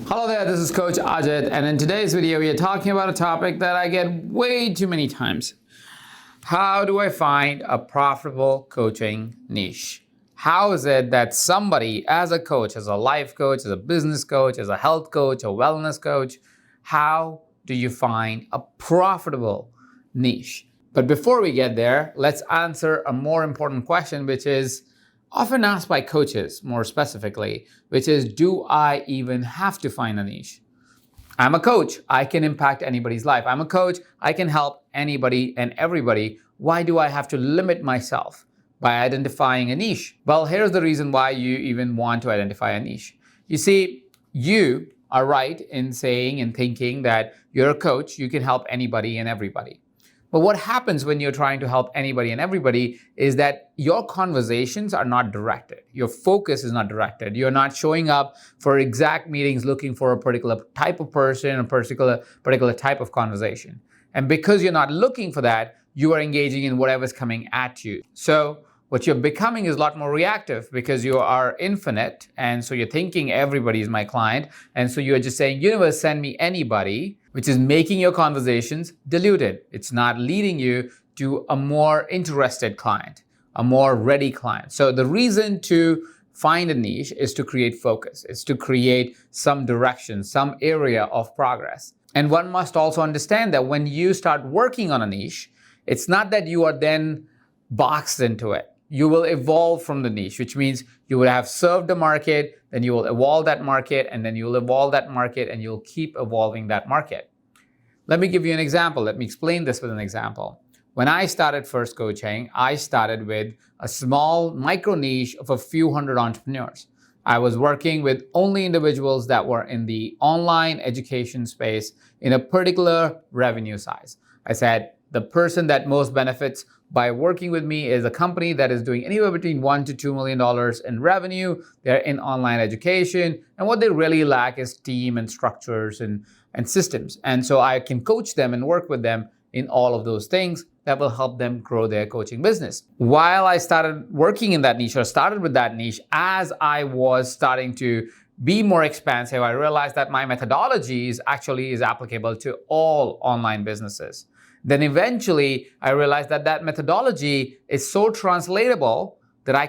Hello there, this is Coach Ajit, and in today's video, we are talking about a topic that I get way too many times. How do I find a profitable coaching niche? How is it that somebody, as a coach, as a life coach, as a business coach, as a health coach, a wellness coach, how do you find a profitable niche? But before we get there, let's answer a more important question, which is often asked by coaches more specifically, which is, do I even have to find a niche? I'm a coach. I can impact anybody's life. I'm a coach. I can help anybody and everybody. Why do I have to limit myself by identifying a niche? Well, here's the reason why you even want to identify a niche. You see, you are right in saying and thinking that you're a coach. You can help anybody and everybody. But what happens when you're trying to help anybody and everybody is that your conversations are not directed. Your focus is not directed. You're not showing up for exact meetings looking for a particular type of person, a particular type of conversation. And because you're not looking for that, you are engaging in whatever's coming at you. So what you're becoming is a lot more reactive because you are infinite. And so you're thinking everybody is my client. And so you're just saying, universe, send me anybody, which is making your conversations diluted. It's not leading you to a more interested client, a more ready client. So the reason to find a niche is to create focus. It's to create some direction, some area of progress. And one must also understand that when you start working on a niche, it's not that you are then boxed into it. You will evolve from the niche, which means you will have served the market, then you will evolve that market, and then you will evolve that market, and you'll keep evolving that market. Let me give you an example. Let me explain this with an example. When I started First Coaching, I started with a small micro niche of a few hundred entrepreneurs. I was working with only individuals that were in the online education space in a particular revenue size. I said, the person that most benefits by working with me is a company that is doing anywhere between $1 to $2 million in revenue. They're in online education. And what they really lack is team and structures and systems. And so I can coach them and work with them in all of those things that will help them grow their coaching business. While I started working in that niche or started with that niche, as I was starting to be more expansive, I realized that my methodology is applicable to all online businesses. Then eventually I realized that that methodology is so translatable that I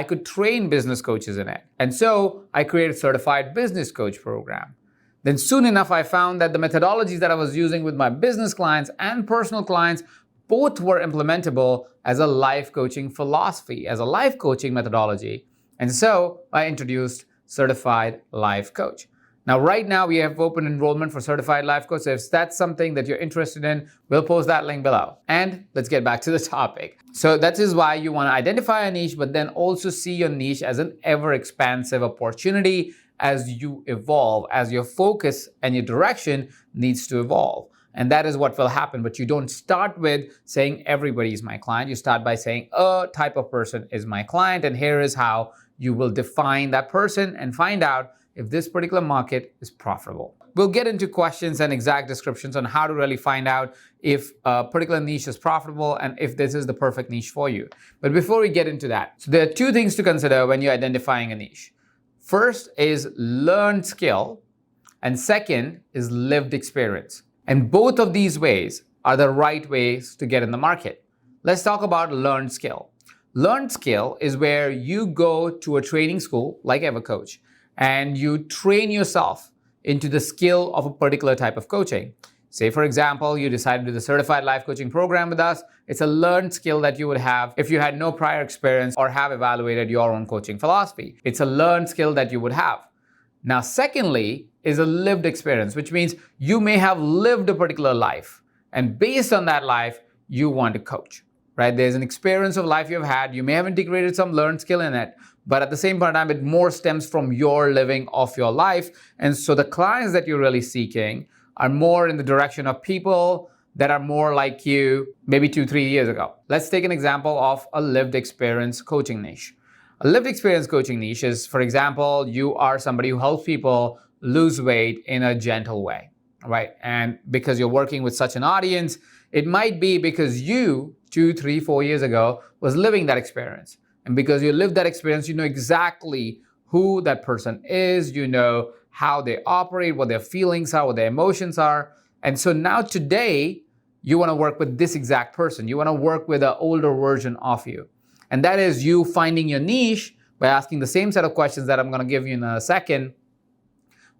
could train business coaches in it. And so I created a certified business coach program. Then soon enough, I found that the methodologies that I was using with my business clients and personal clients, both were implementable as a life coaching philosophy, as a life coaching methodology. And so I introduced Certified Life Coach. Now, right now, we have open enrollment for Certified Life Coach. So if that's something that you're interested in, we'll post that link below. And let's get back to the topic. So that is why you want to identify a niche, but then also see your niche as an ever-expansive opportunity as you evolve, as your focus and your direction needs to evolve. And that is what will happen. But you don't start with saying everybody is my client. You start by saying a type of person is my client. And here is how you will define that person and find out if this particular market is profitable. We'll get into questions and exact descriptions on how to really find out if a particular niche is profitable and if this is the perfect niche for you. But before we get into that, so there are two things to consider when you're identifying a niche. First is learned skill, and second is lived experience. And both of these ways are the right ways to get in the market. Let's talk about learned skill. Learned skill is where you go to a training school like EverCoach, and you train yourself into the skill of a particular type of coaching. Say, for example, you decided to do the Certified Life Coaching program with us. It's a learned skill that you would have if you had no prior experience or have evaluated your own coaching philosophy. It's a learned skill that you would have. Now, secondly, is a lived experience, which means you may have lived a particular life. And based on that life, you want to coach, right? There's an experience of life you've had. You may have integrated some learned skill in it, but at the same point in time, it more stems from your living of your life. And so the clients that you're really seeking are more in the direction of people that are more like you maybe 2-3 years ago. Let's take an example of a lived experience coaching niche. A lived experience coaching niche is, for example, you are somebody who helps people lose weight in a gentle way, right? And because you're working with such an audience, it might be because you 2, 3, 4 years ago was living that experience. And because you lived that experience, you know exactly who that person is, you know how they operate, what their feelings are, what their emotions are. And so now today, you want to work with this exact person. You want to work with an older version of you. And that is you finding your niche by asking the same set of questions that I'm going to give you in a second,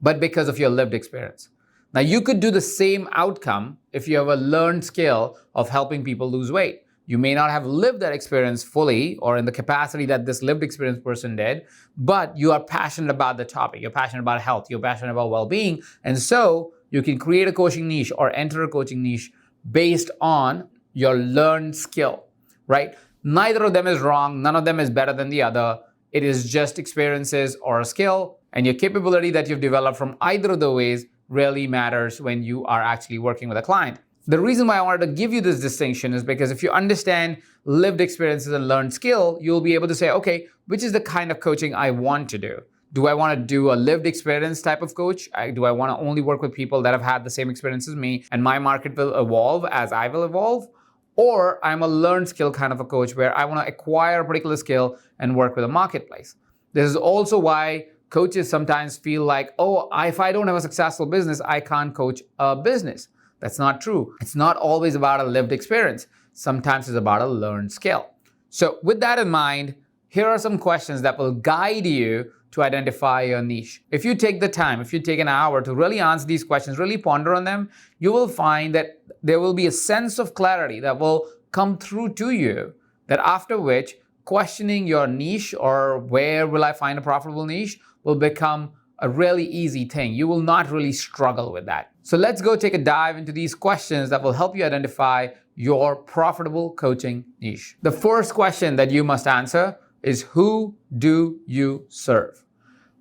but because of your lived experience. Now, you could do the same outcome if you have a learned skill of helping people lose weight. You may not have lived that experience fully or in the capacity that this lived experience person did, but you are passionate about the topic. You're passionate about health. You're passionate about well-being. And so you can create a coaching niche or enter a coaching niche based on your learned skill, right? Neither of them is wrong. None of them is better than the other. It is just experiences or a skill, and your capability that you've developed from either of the ways really matters when you are actually working with a client. The reason why I wanted to give you this distinction is because if you understand lived experiences and learned skill, you'll be able to say, okay, which is the kind of coaching I want to do? Do I want to do a lived experience type of coach? Do I want to only work with people that have had the same experience as me and my market will evolve as I will evolve? Or I'm a learned skill kind of a coach where I want to acquire a particular skill and work with a marketplace. This is also why coaches sometimes feel like, oh, if I don't have a successful business, I can't coach a business. That's not true. It's not always about a lived experience. Sometimes it's about a learned skill. So with that in mind, here are some questions that will guide you to identify your niche. If you take the time, if you take an hour to really answer these questions, really ponder on them, you will find that there will be a sense of clarity that will come through to you, that after which questioning your niche or where will I find a profitable niche will become a really easy thing. You will not really struggle with that. So let's go take a dive into these questions that will help you identify your profitable coaching niche. The first question that you must answer is, who do you serve?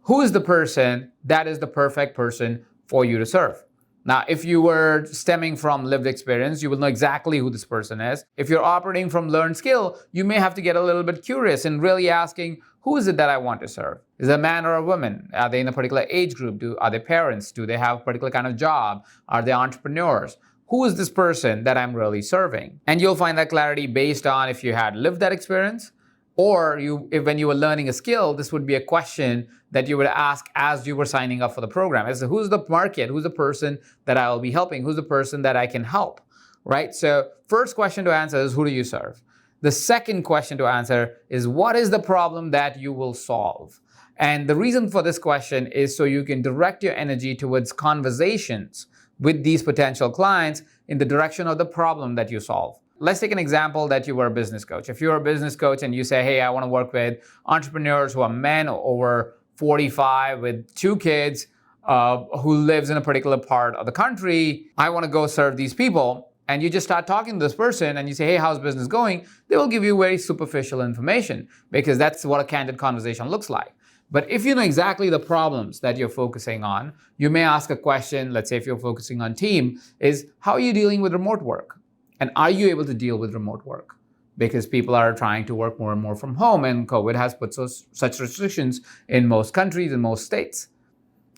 Who is the person that is the perfect person for you to serve? Now, if you were stemming from lived experience, you will know exactly who this person is. If you're operating from learned skill, you may have to get a little bit curious and really asking, who is it that I want to serve? Is it a man or a woman? Are they in a particular age group? Are they parents? Do they have a particular kind of job? Are they entrepreneurs? Who is this person that I'm really serving? And you'll find that clarity based on if you had lived that experience, or when you were learning a skill, this would be a question that you would ask as you were signing up for the program. As to who's the market? Who's the person that I will be helping? Who's the person that I can help, right? So first question to answer is, who do you serve? The second question to answer is, what is the problem that you will solve? And the reason for this question is so you can direct your energy towards conversations with these potential clients in the direction of the problem that you solve. Let's take an example that you were a business coach. If you're a business coach and you say, hey, I want to work with entrepreneurs who are men over 45 with 2 kids who lives in a particular part of the country, I want to go serve these people. And you just start talking to this person and you say, hey, how's business going? They will give you very superficial information because that's what a candid conversation looks like. But if you know exactly the problems that you're focusing on, you may ask a question. Let's say if you're focusing on team, is how are you dealing with remote work? And are you able to deal with remote work? Because people are trying to work more and more from home, and COVID has put such restrictions in most countries and most states.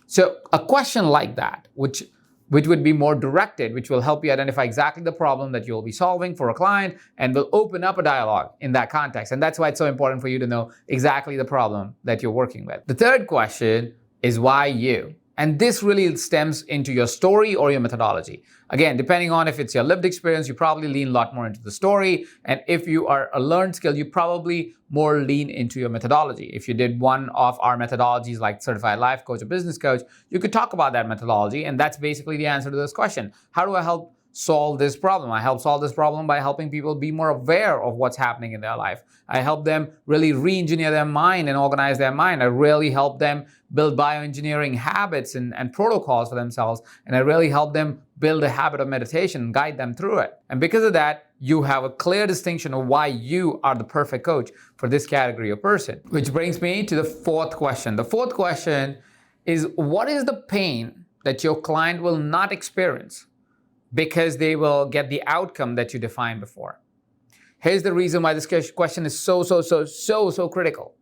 So a question like that, which would be more directed, which will help you identify exactly the problem that you'll be solving for a client and will open up a dialogue in that context. And that's why it's so important for you to know exactly the problem that you're working with. The third question is, why you? And this really stems into your story or your methodology. Again, depending on if it's your lived experience, you probably lean a lot more into the story. And if you are a learned skill, you probably more lean into your methodology. If you did one of our methodologies like Certified Life Coach or Business Coach, you could talk about that methodology. And that's basically the answer to this question. How do I help solve this problem? I help solve this problem by helping people be more aware of what's happening in their life. I help them really re-engineer their mind and organize their mind. I really help them build bioengineering habits and protocols for themselves. And I really help them build a habit of meditation and guide them through it. And because of that, you have a clear distinction of why you are the perfect coach for this category of person. Which brings me to the fourth question. The fourth question is, what is the pain that your client will not experience because they will get the outcome that you defined before? Here's the reason why this question is so critical.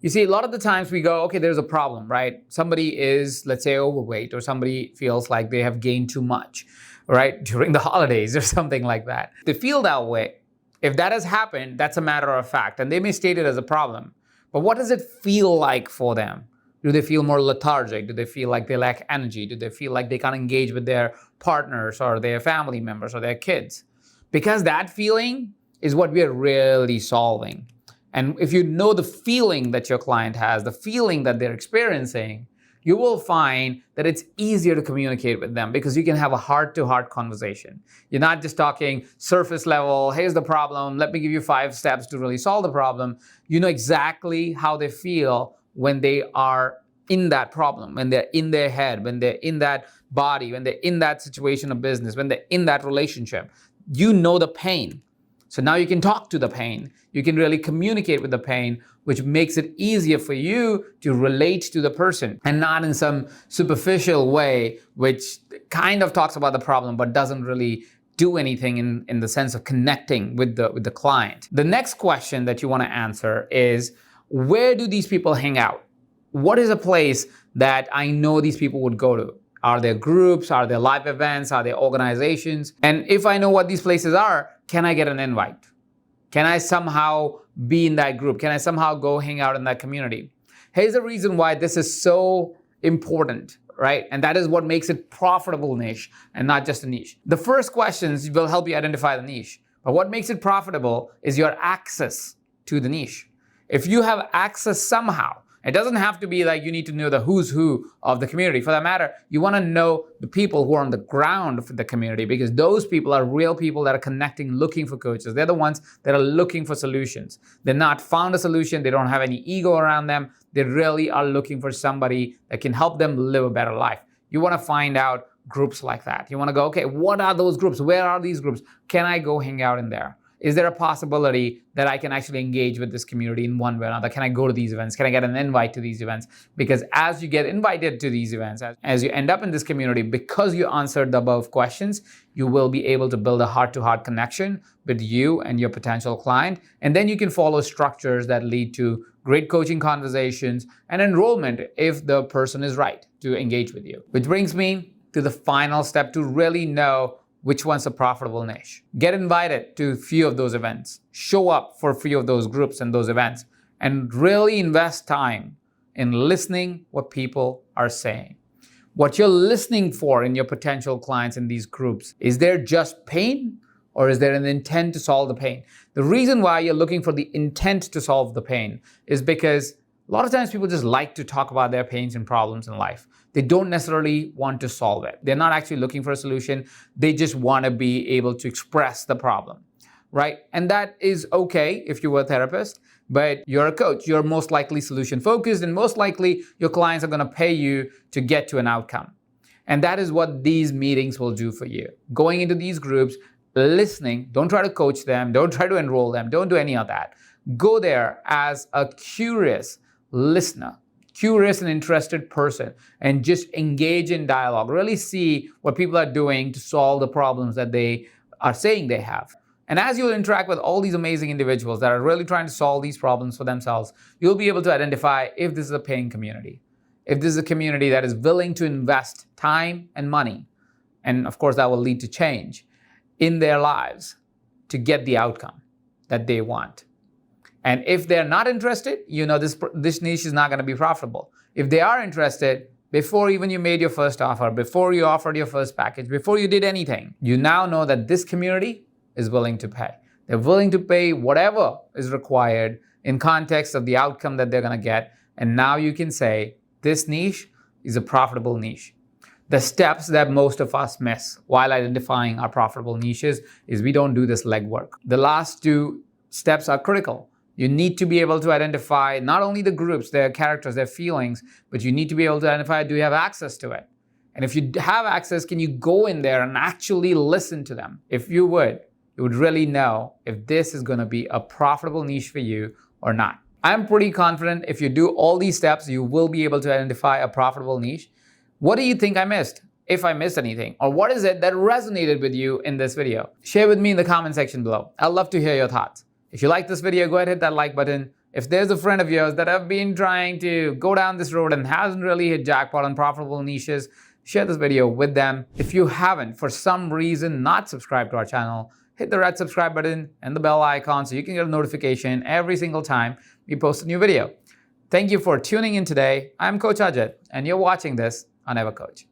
You see, a lot of the times we go, okay, there's a problem, right? Somebody is, let's say, overweight, or somebody feels like they have gained too much, right? During the holidays or something like that. They feel that way. If that has happened, that's a matter of fact, and they may state it as a problem. But what does it feel like for them? Do they feel more lethargic? Do they feel like they lack energy? Do they feel like they can't engage with their partners or their family members or their kids? Because that feeling is what we are really solving. And if you know the feeling that your client has, the feeling that they're experiencing, you will find that it's easier to communicate with them because you can have a heart-to-heart conversation. You're not just talking surface level, here's the problem, let me give you 5 steps to really solve the problem. You know exactly how they feel when they are in that problem, when they're in their head, when they're in that body, when they're in that situation of business, when they're in that relationship. You know the pain. So now you can talk to the pain. You can really communicate with the pain, which makes it easier for you to relate to the person and not in some superficial way, which kind of talks about the problem but doesn't really do anything in the sense of connecting with the client. The next question that you want to answer is, where do these people hang out? What is a place that I know these people would go to? Are there groups? Are there live events? Are there organizations? And if I know what these places are, can I get an invite? Can I somehow be in that group? Can I somehow go hang out in that community? Here's the reason why this is so important, right? And that is what makes it profitable niche and not just a niche. The first questions will help you identify the niche. But what makes it profitable is your access to the niche. If you have access somehow, it doesn't have to be like you need to know the who's who of the community. For that matter, you want to know the people who are on the ground for the community, because those people are real people that are connecting, looking for coaches. They're the ones that are looking for solutions. They're not found a solution. They don't have any ego around them. They really are looking for somebody that can help them live a better life. You want to find out groups like that. You want to go, okay, what are those groups? Where are these groups? Can I go hang out in there? Is there a possibility that I can actually engage with this community in one way or another? Can I go to these events? Can I get an invite to these events? Because as you get invited to these events, as you end up in this community, because you answered the above questions, you will be able to build a heart-to-heart connection with you and your potential client. And then you can follow structures that lead to great coaching conversations and enrollment if the person is right to engage with you. Which brings me to the final step to really know which one's a profitable niche. Get invited to a few of those events. Show up for a few of those groups and those events. And really invest time in listening what people are saying. What you're listening for in your potential clients in these groups. Is there just pain, or is there an intent to solve the pain? The reason why you're looking for the intent to solve the pain is because a lot of times people just like to talk about their pains and problems in life. They don't necessarily want to solve it. They're not actually looking for a solution. They just want to be able to express the problem, right? And that is okay if you were a therapist, but you're a coach. You're most likely solution focused, and most likely your clients are going to pay you to get to an outcome. And that is what these meetings will do for you. Going into these groups, listening, don't try to coach them, don't try to enroll them, don't do any of that. Go there as a curious listener, curious and interested person, and just engage in dialogue. Really see what people are doing to solve the problems that they are saying they have. And as you'll interact with all these amazing individuals that are really trying to solve these problems for themselves, you'll be able to identify if this is a paying community, if this is a community that is willing to invest time and money, and of course that will lead to change in their lives to get the outcome that they want. And if they're not interested, you know this niche is not going to be profitable. If they are interested, before even you made your first offer, before you offered your first package, before you did anything, you now know that this community is willing to pay. They're willing to pay whatever is required in context of the outcome that they're going to get. And now you can say, this niche is a profitable niche. The steps that most of us miss while identifying our profitable niches is we don't do this legwork. The last 2 steps are critical. You need to be able to identify not only the groups, their characters, their feelings, but you need to be able to identify, do you have access to it? And if you have access, can you go in there and actually listen to them? If you would really know if this is going to be a profitable niche for you or not. I'm pretty confident if you do all these steps, you will be able to identify a profitable niche. What do you think I missed? If I missed anything, or what is it that resonated with you in this video? Share with me in the comment section below. I'd love to hear your thoughts. If you like this video, go ahead and hit that like button. If there's a friend of yours that have been trying to go down this road and hasn't really hit jackpot on profitable niches, share this video with them. If you haven't, for some reason, not subscribed to our channel, hit the red subscribe button and the bell icon so you can get a notification every single time we post a new video. Thank you for tuning in today. I'm Coach Ajit, and you're watching this on EverCoach.